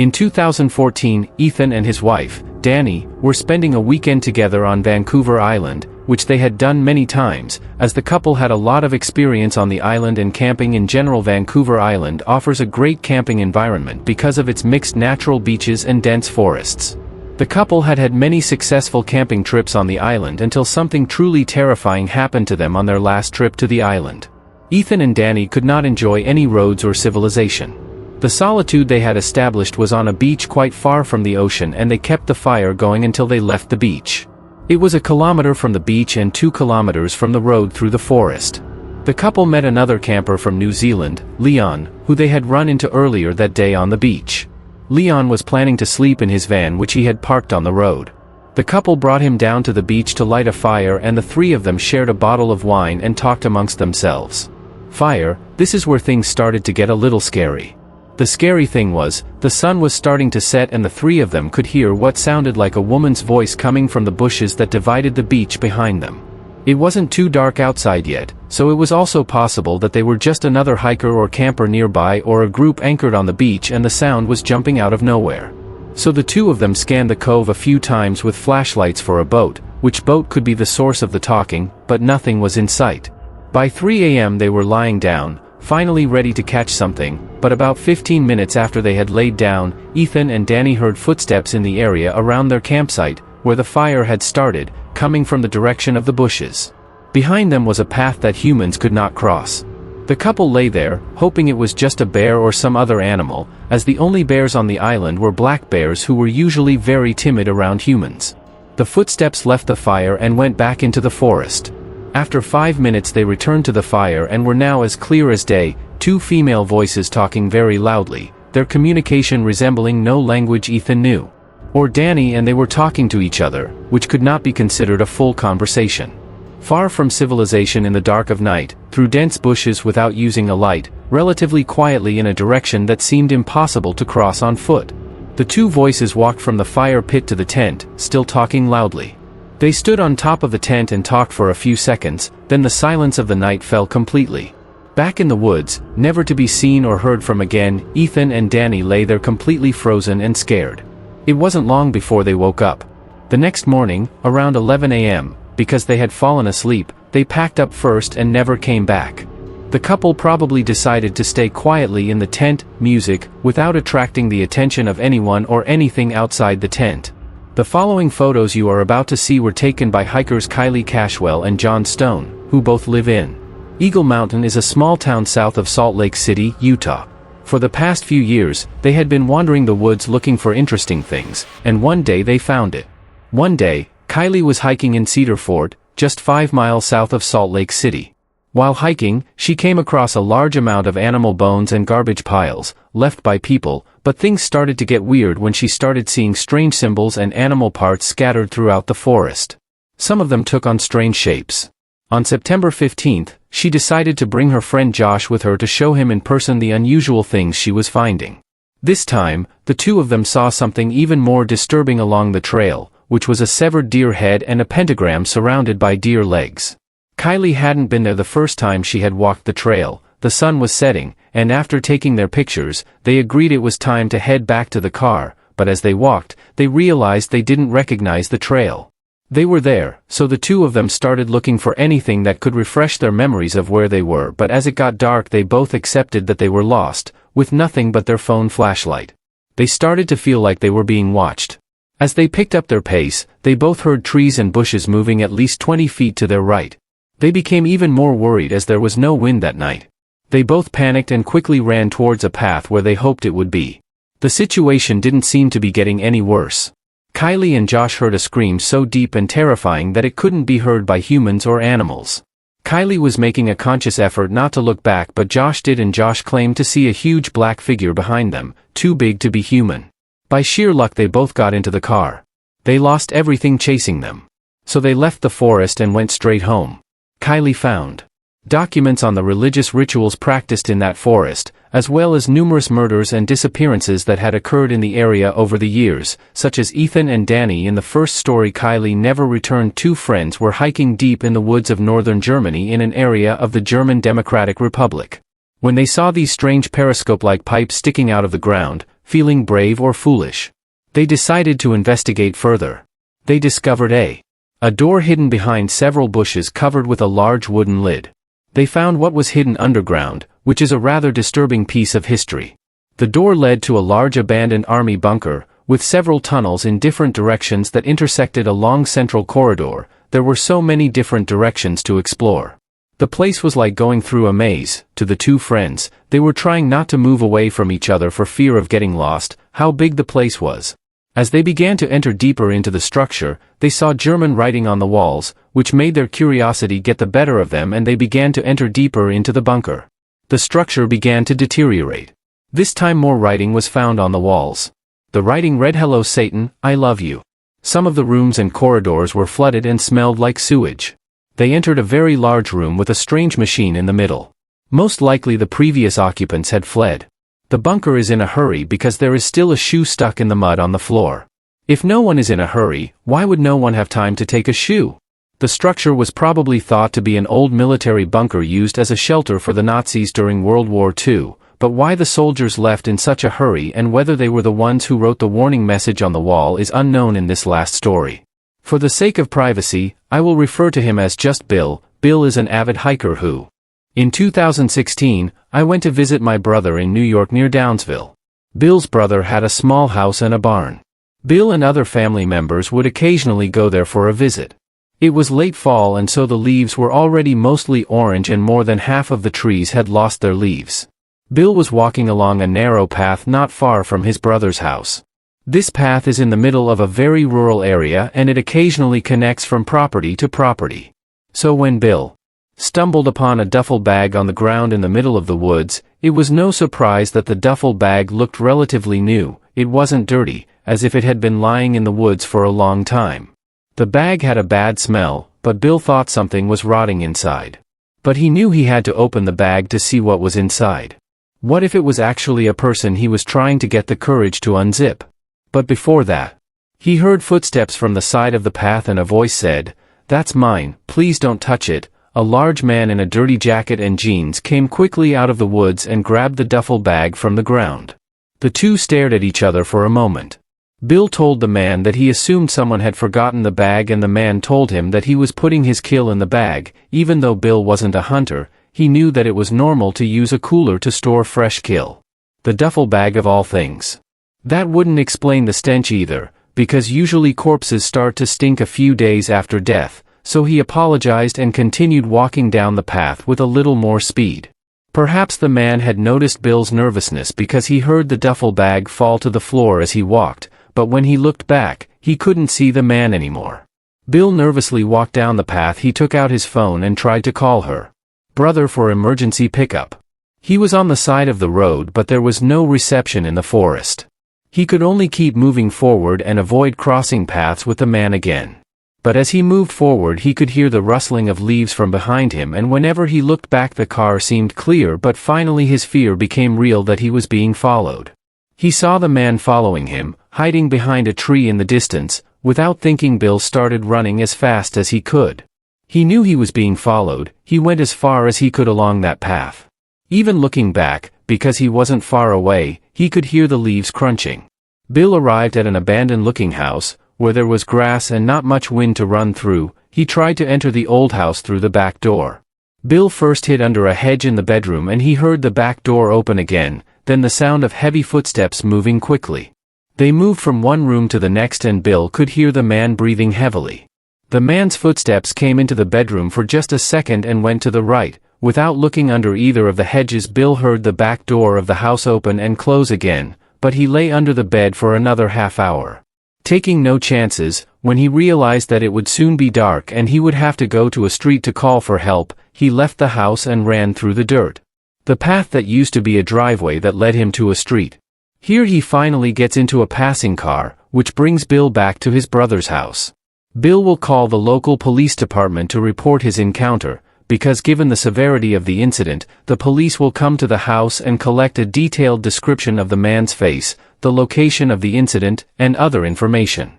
In 2014, Ethan and his wife, Danny, were spending a weekend together on Vancouver Island, which they had done many times, as the couple had a lot of experience on the island and camping in general. Vancouver Island offers a great camping environment because of its mixed natural beaches and dense forests. The couple had had many successful camping trips on the island until something truly terrifying happened to them on their last trip to the island. Ethan and Danny could not enjoy any roads or civilization. The solitude they had established was on a beach quite far from the ocean, and they kept the fire going until they left the beach. It was 1 kilometer from the beach and 2 kilometers from the road through the forest. The couple met another camper from New Zealand, Leon, who they had run into earlier that day on the beach. Leon was planning to sleep in his van, which he had parked on the road. The couple brought him down to the beach to light a fire, and the three of them shared a bottle of wine and talked amongst themselves. Fire, this is where things started to get a little scary. The scary thing was, the sun was starting to set and the three of them could hear what sounded like a woman's voice coming from the bushes that divided the beach behind them. It wasn't too dark outside yet, so it was also possible that they were just another hiker or camper nearby, or a group anchored on the beach, and the sound was jumping out of nowhere. So the two of them scanned the cove a few times with flashlights for a boat, which boat could be the source of the talking, but nothing was in sight. By 3 a.m. they were lying down, finally ready to catch something, but about 15 minutes after they had laid down, Ethan and Danny heard footsteps in the area around their campsite, where the fire had started, coming from the direction of the bushes. Behind them was a path that humans could not cross. The couple lay there, hoping it was just a bear or some other animal, as the only bears on the island were black bears, who were usually very timid around humans. The footsteps left the fire and went back into the forest. After 5 minutes they returned to the fire and were now as clear as day, 2 female voices talking very loudly, their communication resembling no language Ethan knew or Danny, and they were talking to each other, which could not be considered a full conversation. Far from civilization, in the dark of night, through dense bushes without using a light, relatively quietly in a direction that seemed impossible to cross on foot. The 2 voices walked from the fire pit to the tent, still talking loudly. They stood on top of the tent and talked for a few seconds, then the silence of the night fell completely. Back in the woods, never to be seen or heard from again, Ethan and Danny lay there completely frozen and scared. It wasn't long before they woke up. The next morning, around 11 a.m., because they had fallen asleep, they packed up first and never came back. The couple probably decided to stay quietly in the tent, music, without attracting the attention of anyone or anything outside the tent. The following photos you are about to see were taken by hikers Kylie Cashwell and John Stone, who both live in Eagle Mountain, is a small town south of Salt Lake City, Utah. For the past few years, they had been wandering the woods looking for interesting things, and one day they found it. One day, Kylie was hiking in Cedar Fort, just 5 miles south of Salt Lake City. While hiking, she came across a large amount of animal bones and garbage piles, left by people, but things started to get weird when she started seeing strange symbols and animal parts scattered throughout the forest. Some of them took on strange shapes. On September 15th, she decided to bring her friend Josh with her to show him in person the unusual things she was finding. This time, the two of them saw something even more disturbing along the trail, which was a severed deer head and a pentagram surrounded by deer legs. Kylie hadn't been there the first time she had walked the trail. The sun was setting, and after taking their pictures, they agreed it was time to head back to the car, but as they walked, they realized they didn't recognize the trail. They were there, so the two of them started looking for anything that could refresh their memories of where they were, but as it got dark they both accepted that they were lost, with nothing but their phone flashlight. They started to feel like they were being watched. As they picked up their pace, they both heard trees and bushes moving at least 20 feet to their right. They became even more worried as there was no wind that night. They both panicked and quickly ran towards a path where they hoped it would be. The situation didn't seem to be getting any worse. Kylie and Josh heard a scream so deep and terrifying that it couldn't be heard by humans or animals. Kylie was making a conscious effort not to look back, but Josh did, and Josh claimed to see a huge black figure behind them, too big to be human. By sheer luck they both got into the car. They lost everything chasing them. So they left the forest and went straight home. Kylie found documents on the religious rituals practiced in that forest, as well as numerous murders and disappearances that had occurred in the area over the years, such as Ethan and Danny. In the first story, Kylie never returned. 2 friends were hiking deep in the woods of northern Germany in an area of the German Democratic Republic. when they saw these strange periscope-like pipes sticking out of the ground, feeling brave or foolish. They decided to investigate further. They discovered a door hidden behind several bushes covered with a large wooden lid. They found what was hidden underground, which is a rather disturbing piece of history. The door led to a large abandoned army bunker, with several tunnels in different directions that intersected a long central corridor. There were so many different directions to explore. The place was like going through a maze. To the two friends, they were trying not to move away from each other for fear of getting lost. How big the place was. As they began to enter deeper into the structure, they saw German writing on the walls, which made their curiosity get the better of them, and they began to enter deeper into the bunker. The structure began to deteriorate. This time more writing was found on the walls. The writing read, "Hello Satan, I love you." Some of the rooms and corridors were flooded and smelled like sewage. They entered a very large room with a strange machine in the middle. Most likely the previous occupants had fled. The bunker is in a hurry because there is still a shoe stuck in the mud on the floor. If no one is in a hurry, why would no one have time to take a shoe? The structure was probably thought to be an old military bunker used as a shelter for the Nazis during World War II, but why the soldiers left in such a hurry and whether they were the ones who wrote the warning message on the wall is unknown in this last story. For the sake of privacy, I will refer to him as just Bill. Bill is an avid hiker who, in 2016, I went to visit my brother in New York near Downsville. Bill's brother had a small house and a barn. Bill and other family members would occasionally go there for a visit. It was late fall and so the leaves were already mostly orange and more than half of the trees had lost their leaves. Bill was walking along a narrow path not far from his brother's house. This path is in the middle of a very rural area and it occasionally connects from property to property. So when Bill stumbled upon a duffel bag on the ground in the middle of the woods, it was no surprise that the duffel bag looked relatively new. It wasn't dirty, as if it had been lying in the woods for a long time. The bag had a bad smell, but Bill thought something was rotting inside. But he knew he had to open the bag to see what was inside. What if it was actually a person he was trying to get the courage to unzip? But before that, he heard footsteps from the side of the path and a voice said, "That's mine, please don't touch it." A large man in a dirty jacket and jeans came quickly out of the woods and grabbed the duffel bag from the ground. The two stared at each other for a moment. Bill told the man that he assumed someone had forgotten the bag and the man told him that he was putting his kill in the bag. Even though Bill wasn't a hunter, he knew that it was normal to use a cooler to store fresh kill. The duffel bag of all things. That wouldn't explain the stench either, because usually corpses start to stink a few days after death, so he apologized and continued walking down the path with a little more speed. Perhaps the man had noticed Bill's nervousness because he heard the duffel bag fall to the floor as he walked, but when he looked back, he couldn't see the man anymore. Bill nervously walked down the path. He took out his phone and tried to call her brother for emergency pickup. He was on the side of the road but there was no reception in the forest. He could only keep moving forward and avoid crossing paths with the man again. But as he moved forward he could hear the rustling of leaves from behind him, and whenever he looked back the car seemed clear, but finally his fear became real that he was being followed. He saw the man following him, hiding behind a tree in the distance. Without thinking, Bill started running as fast as he could. He knew he was being followed. He went as far as he could along that path. Even looking back, because he wasn't far away, he could hear the leaves crunching. Bill arrived at an abandoned-looking house, where there was grass and not much wind to run through. He tried to enter the old house through the back door. Bill first hid under a hedge in the bedroom and he heard the back door open again, then the sound of heavy footsteps moving quickly. They moved from one room to the next and Bill could hear the man breathing heavily. The man's footsteps came into the bedroom for just a second and went to the right. Without looking under either of the hedges, Bill heard the back door of the house open and close again, but he lay under the bed for another half hour. Taking no chances, when he realized that it would soon be dark and he would have to go to a street to call for help, he left the house and ran through the dirt. The path that used to be a driveway that led him to a street. Here he finally gets into a passing car, which brings Bill back to his brother's house. Bill will call the local police department to report his encounter, because given the severity of the incident, the police will come to the house and collect a detailed description of the man's face, the location of the incident, and other information.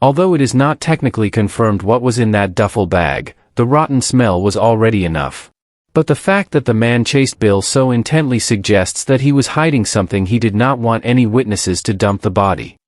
Although it is not technically confirmed what was in that duffel bag, the rotten smell was already enough. But the fact that the man chased Bill so intently suggests that he was hiding something he did not want any witnesses to dump the body.